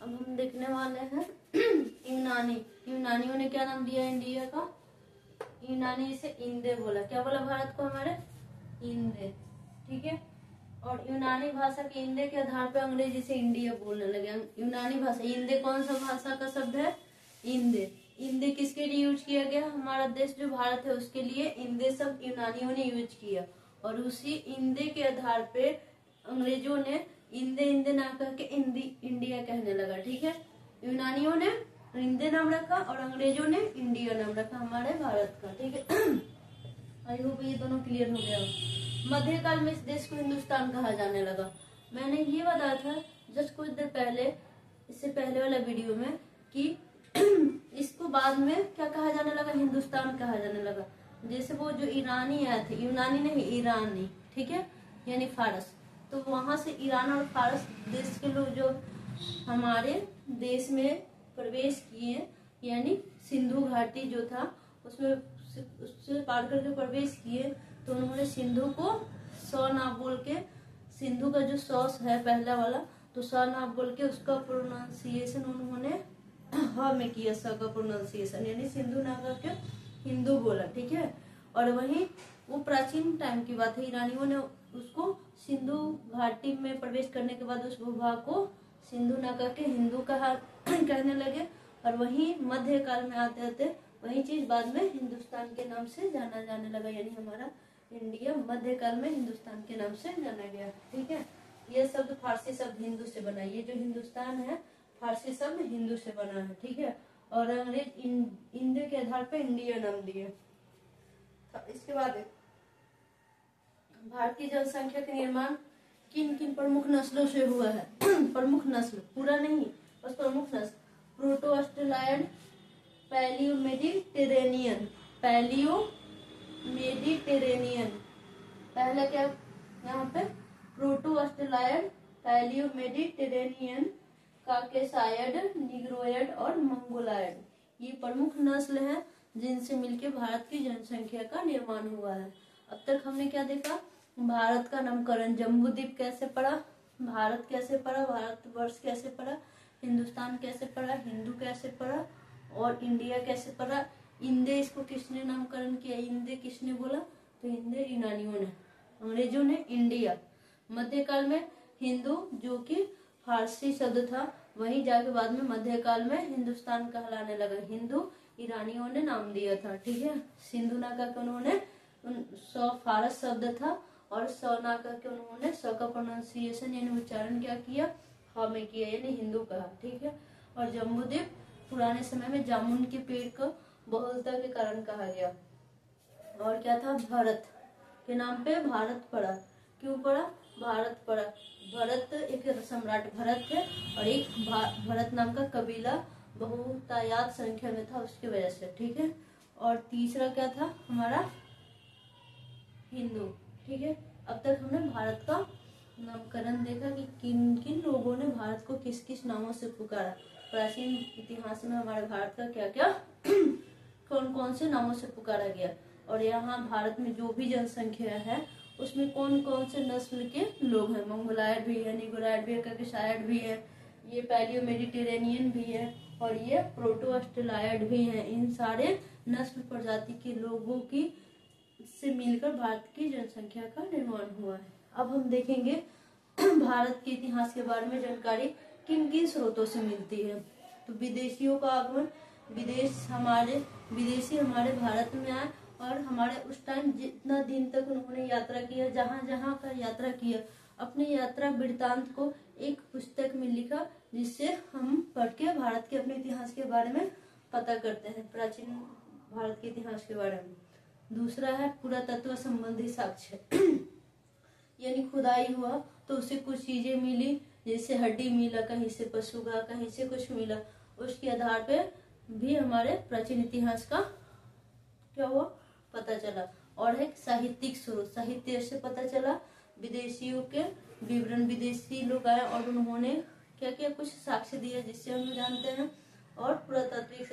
अब हम देखने वाले हैं यूनानी। यूनानियों ने क्या नाम दिया इंडिया का? यूनानी इसे इंदे बोला। क्या बोला भारत को? हमारे इंदे। ठीक है। और यूनानी भाषा के इंदे के आधार पर अंग्रेजी से इंडिया बोलने लगे। यूनानी भाषा, इंदे कौन सा भाषा का शब्द है? इंदे। इंदे किसके लिए यूज किया गया? हमारा देश जो भारत है उसके लिए इंदे शब्द यूनानियों ने यूज किया। और उसी इंदे के आधार पे अंग्रेजों ने इंदे इंदे ना कह के इंडिया कहने लगा। ठीक है। यूनानियों ने इंदे नाम रखा और अंग्रेजों ने इंडिया नाम रखा हमारे भारत का। ठीक है। आई होप ये दोनों क्लियर हो गया। मध्यकाल में इस देश को हिंदुस्तान कहा जाने लगा। मैंने ये बताया था जस्ट कुछ देर पहले, इससे पहले वाला वीडियो में, कि इसको बाद में क्या कहा जाने लगा? हिंदुस्तान कहा जाने लगा। जैसे वो जो ईरानी आए थे, यूनानी नहीं ईरानी, ठीक है, यानी फारस, तो वहां से ईरान और फारस देश के लोग जो हमारे देश में प्रवेश किए, यानी सिंधु घाटी जो था उसमें उससे पार करके प्रवेश किए, तो उन्होंने सिंधु को सौ ना बोल के, सिंधु का जो सॉस है पहला वाला, तो स ना बोल के उसका प्रोनाउंसिएशन उन्होंने ह में किया, स का प्रोनाउंसिएशन, यानी सिंधु ना करके हिंदू बोला। ठीक है। और वहीं वो प्राचीन टाइम की बात है, ईरानियों ने उसको सिंधु घाटी में प्रवेश करने के बाद उस भूभाग को सिंधु ना करके हिंदू कहा कहने लगे। और वहीं मध्यकाल में आते आते वही चीज बाद में हिंदुस्तान के नाम से जाना जाने लगा, यानी हमारा इंडिया मध्यकाल में हिंदुस्तान के नाम से जाना गया। ठीक है। ये शब्द फारसी शब्द हिंदू से बना, ये जो हिंदुस्तान है फारसी शब्द हिंदू से बना है। ठीक है। और अंग्रेज इंडिया के आधार पर इंडिया नाम दिए। इसके बाद भारत की जनसंख्या का निर्माण किन किन प्रमुख नस्लों से हुआ है? प्रमुख नस्ल, पूरा नहीं, बस प्रमुख नस्ल। Proto Australian, palaeo Mediterranean, palaeo Mediterranean. पहला क्या यहाँ पे? प्रोटो ऑस्ट्रेलियन, पैलियो मेडिटेरेनियन, काकेसायड, निग्रोयड और मंगोलायड। ये प्रमुख नस्ल हैं जिनसे मिलकर भारत की जनसंख्या का निर्माण हुआ है। अब तक हमने क्या देखा? भारत का नामकरण, जम्बूद्वीप कैसे पड़ा, भारत कैसे पड़ा, भारतवर्ष कैसे पड़ा, हिंदुस्तान कैसे पड़ा, हिंदू कैसे पड़ा, और इंडिया कैसे पड़ा। इंदे, इसको किसने नामकरण किया? इंदे किसने बोला? तो इंदे यूनानियों ने, अंग्रेजों ने इंडिया। मध्यकाल में हिंदू, जो कि फारसी शब्द था, वहीं जाके बाद में मध्यकाल में हिंदुस्तान कहलाने लगा। हिंदू ईरानियों ने नाम दिया था। ठीक है। सिंधु ना करके उन्होंने सौ फारस शब्द था, और सौ ना करके उन्होंने सौ का प्रोनाउंसिएशन यानी उच्चारण क्या किया? ह में किया, यानी हिंदू कहा। ठीक है। और जम्बूद्वीप पुराने समय में जामुन के पेड़ को बहुलता के कारण कहा गया। और क्या था? भारत के नाम पे भारत पड़ा। क्यों पड़ा? भारत पड़ा। भरत एक सम्राट भरत थे, और एक भरत नाम का कबीला बहुतायत संख्या में था, उसकी वजह से। ठीक है। और तीसरा क्या था हमारा? हिंदू। ठीक है। अब तक हमने भारत का नामकरण देखा कि किन किन लोगों ने भारत को किस किस नामों से पुकारा। प्राचीन इतिहास में हमारे भारत का क्या क्या कौन कौन से नामों से पुकारा गया, और यहाँ भारत में जो भी जनसंख्या है उसमें कौन कौन से नस्ल के लोग हैं। मंगोलायड भी है, निग्रोयड भी है, काकेसायड भी है, ये पैलियो मेडिटेरेनियन भी है, और ये प्रोटो ऑस्ट्रेलियड भी है। इन सारे नस्ल प्रजाति के लोगों की से मिलकर भारत की जनसंख्या का निर्माण हुआ है। अब हम देखेंगे भारत के इतिहास के बारे में जानकारी किन किन स्रोतों से मिलती है। तो विदेशियों का आगमन, विदेशी हमारे भारत में आए, और हमारे उस टाइम जितना दिन तक उन्होंने यात्रा किया, जहाँ जहाँ का यात्रा किया, अपनी यात्रा वृत्तांत को एक पुस्तक में लिखा, जिससे हम पढ़ के भारत के अपने इतिहास के बारे में पता करते हैं, प्राचीन भारत के इतिहास के बारे में। दूसरा है पुरातत्व संबंधी साक्ष्य, यानी खुदाई हुआ तो उससे कुछ चीजें मिली, जैसे हड्डी मिला, कहीं से पशु का, कहीं से कुछ मिला, उसके आधार पे भी हमारे प्राचीन इतिहास का क्या हुआ पता चला। और एक साहित्यिक स्रोत, साहित्य से पता चला, विदेशियों के विवरण, विदेशी लोग आए और उन्होंने क्या क्या कुछ साक्ष्य दिया जिससे हम जानते हैं। और पुरातात्विक